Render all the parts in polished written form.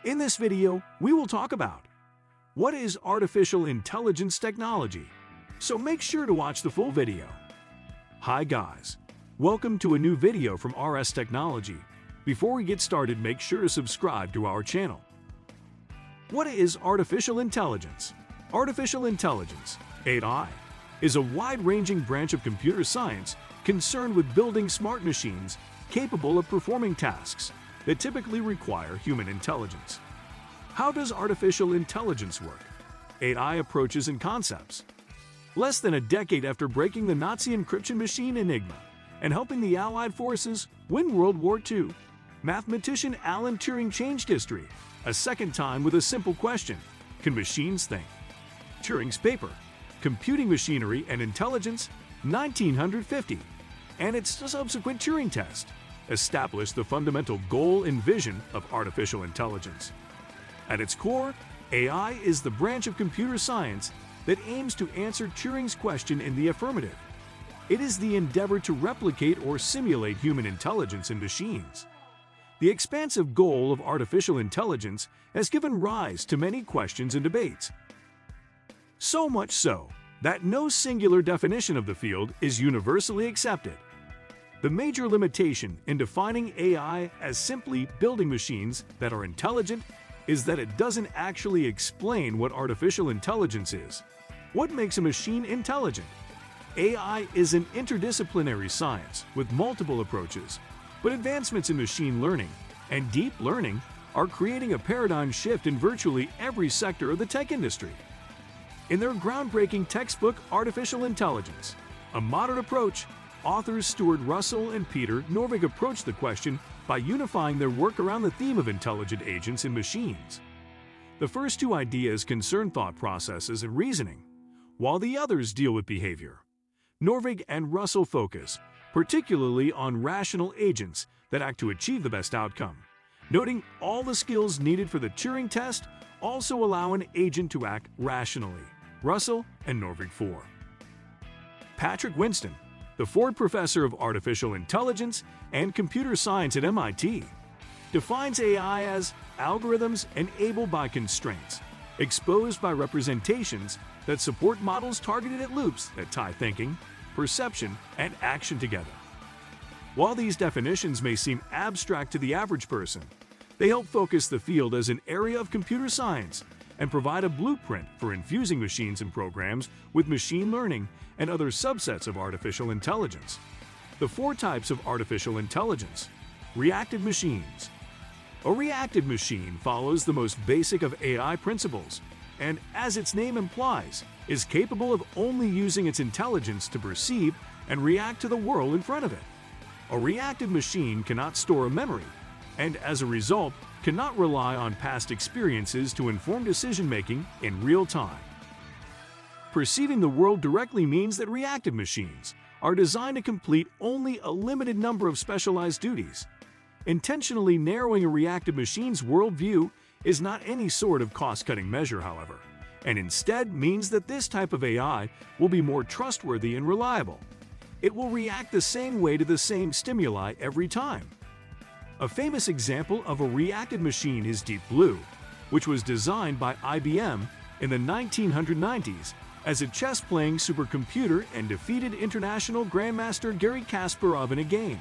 In this video, we will talk about what is artificial intelligence technology, so make sure to watch the full video. Hi guys, welcome to a new video from RS Technology. Before we get started, make sure to subscribe to our channel. What is artificial intelligence? Artificial intelligence, AI, is a wide-ranging branch of computer science concerned with building smart machines capable of performing tasks that typically require human intelligence. How does artificial intelligence work? AI approaches and concepts. Less than a decade after breaking the Nazi encryption machine Enigma and helping the Allied forces win World War II, mathematician Alan Turing changed history a second time with a simple question: can machines think? Turing's paper, Computing Machinery and Intelligence, 1950, and its subsequent Turing test established the fundamental goal and vision of artificial intelligence. At its core, AI is the branch of computer science that aims to answer Turing's question in the affirmative. It is the endeavor to replicate or simulate human intelligence in machines. The expansive goal of artificial intelligence has given rise to many questions and debates. So much so that no singular definition of the field is universally accepted. The major limitation in defining AI as simply building machines that are intelligent is that it doesn't actually explain what artificial intelligence is. What makes a machine intelligent? AI is an interdisciplinary science with multiple approaches, but advancements in machine learning and deep learning are creating a paradigm shift in virtually every sector of the tech industry. In their groundbreaking textbook, Artificial Intelligence, A Modern Approach, authors Stuart Russell and Peter Norvig approached the question by unifying their work around the theme of intelligent agents in machines. The first two ideas concern thought processes and reasoning, while the others deal with behavior. Norvig and Russell focus particularly on rational agents that act to achieve the best outcome, noting all the skills needed for the Turing test also allow an agent to act rationally. Russell and Norvig 4. Patrick Winston, the Ford Professor of Artificial Intelligence and Computer Science at MIT, defines AI as algorithms enabled by constraints, exposed by representations that support models targeted at loops that tie thinking, perception, and action together. While these definitions may seem abstract to the average person, they help focus the field as an area of computer science and provide a blueprint for infusing machines and programs with machine learning and other subsets of artificial intelligence. The four types of artificial intelligence. Reactive machines. A reactive machine follows the most basic of AI principles and, as its name implies, is capable of only using its intelligence to perceive and react to the world in front of it. A reactive machine cannot store a memory and, as a result, cannot rely on past experiences to inform decision-making in real time. Perceiving the world directly means that reactive machines are designed to complete only a limited number of specialized duties. Intentionally narrowing a reactive machine's worldview is not any sort of cost-cutting measure, however, and instead means that this type of AI will be more trustworthy and reliable. It will react the same way to the same stimuli every time. A famous example of a reactive machine is Deep Blue, which was designed by IBM in the 1990s as a chess-playing supercomputer and defeated international grandmaster Garry Kasparov in a game.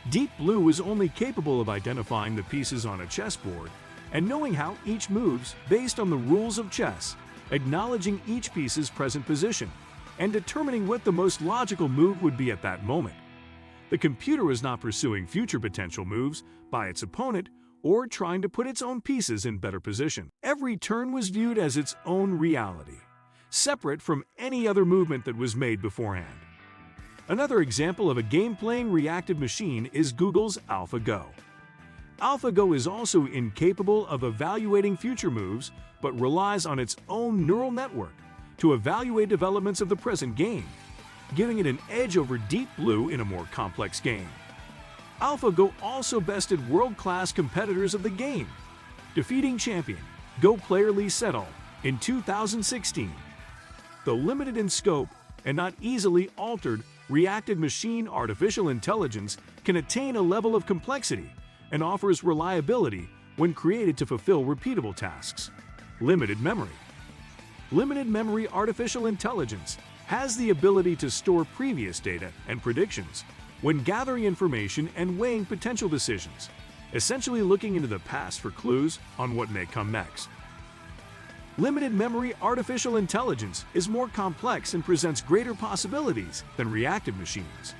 Deep Blue was only capable of identifying the pieces on a chessboard and knowing how each moves based on the rules of chess, acknowledging each piece's present position, and determining what the most logical move would be at that moment. The computer was not pursuing future potential moves by its opponent or trying to put its own pieces in better position. Every turn was viewed as its own reality, separate from any other movement that was made beforehand. Another example of a game-playing reactive machine is Google's AlphaGo. AlphaGo is also incapable of evaluating future moves but relies on its own neural network to evaluate developments of the present game, giving it an edge over Deep Blue in a more complex game. AlphaGo also bested world-class competitors of the game, defeating champion Go player Lee Sedol in 2016. Though limited in scope and not easily altered, reactive machine artificial intelligence can attain a level of complexity and offers reliability when created to fulfill repeatable tasks. Limited memory. Limited memory artificial intelligence has the ability to store previous data and predictions when gathering information and weighing potential decisions, essentially looking into the past for clues on what may come next. Limited memory artificial intelligence is more complex and presents greater possibilities than reactive machines.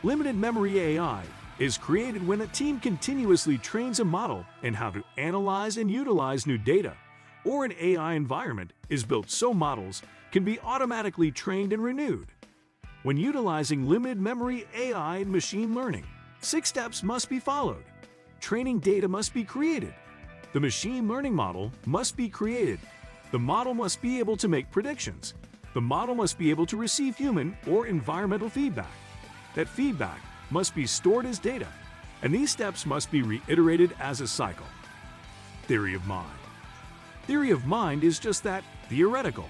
Limited memory AI is created when a team continuously trains a model in how to analyze and utilize new data, or an AI environment is built so models can be automatically trained and renewed. When utilizing limited memory AI in machine learning, 6 steps must be followed. Training data must be created. The machine learning model must be created. The model must be able to make predictions. The model must be able to receive human or environmental feedback. That feedback must be stored as data, and these steps must be reiterated as a cycle. Theory of mind. Theory of mind is just that, theoretical.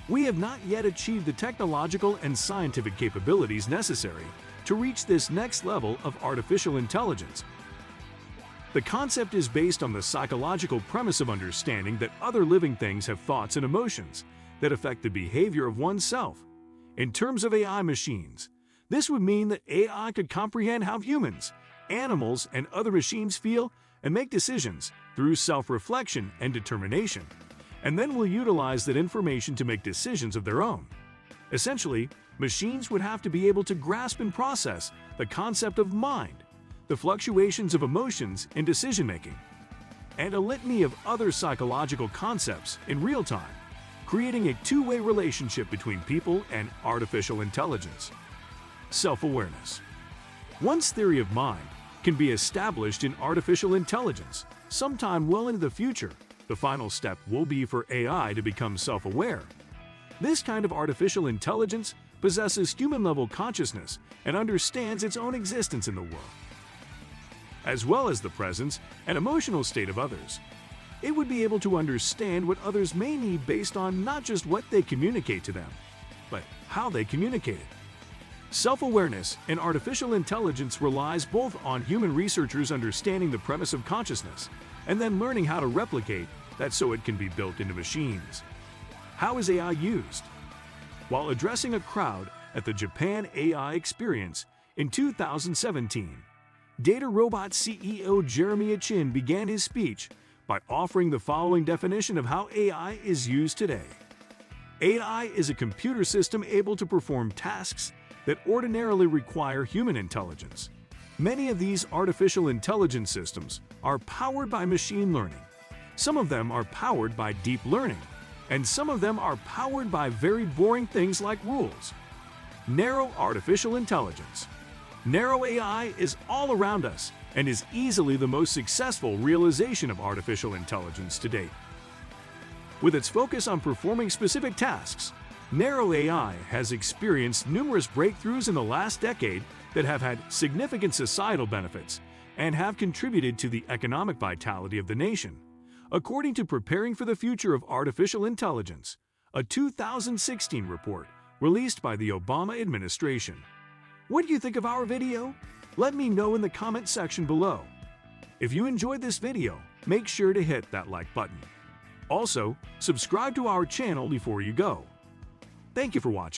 We have not yet achieved the technological and scientific capabilities necessary to reach this next level of artificial intelligence. The concept is based on the psychological premise of understanding that other living things have thoughts and emotions that affect the behavior of oneself. In terms of AI machines, this would mean that AI could comprehend how humans, animals, and other machines feel and make decisions through self-reflection and determination, and then will utilize that information to make decisions of their own. Essentially, machines would have to be able to grasp and process the concept of mind, the fluctuations of emotions in decision-making, and a litany of other psychological concepts in real time, creating a two-way relationship between people and artificial intelligence. Self-awareness. Once theory of mind can be established in artificial intelligence, sometime well into the future, the final step will be for AI to become self-aware. This kind of artificial intelligence possesses human-level consciousness and understands its own existence in the world, as well as the presence and emotional state of others. It would be able to understand what others may need based on not just what they communicate to them, but how they communicate it. Self-awareness in artificial intelligence relies both on human researchers understanding the premise of consciousness and then learning how to replicate that so it can be built into machines. How is AI used? While addressing a crowd at the Japan AI Experience in 2017, Data Robot CEO Jeremy Chin began his speech by offering the following definition of how AI is used today. AI is a computer system able to perform tasks that ordinarily require human intelligence. Many of these artificial intelligence systems are powered by machine learning. Some of them are powered by deep learning, and some of them are powered by very boring things like rules. Narrow artificial intelligence. Narrow AI is all around us and is easily the most successful realization of artificial intelligence to date. With its focus on performing specific tasks, narrow AI has experienced numerous breakthroughs in the last decade that have had significant societal benefits and have contributed to the economic vitality of the nation, according to Preparing for the Future of Artificial Intelligence, a 2016 report released by the Obama administration. What do you think of our video? Let me know in the comment section below. If you enjoyed this video, make sure to hit that like button. Also, subscribe to our channel before you go. Thank you for watching.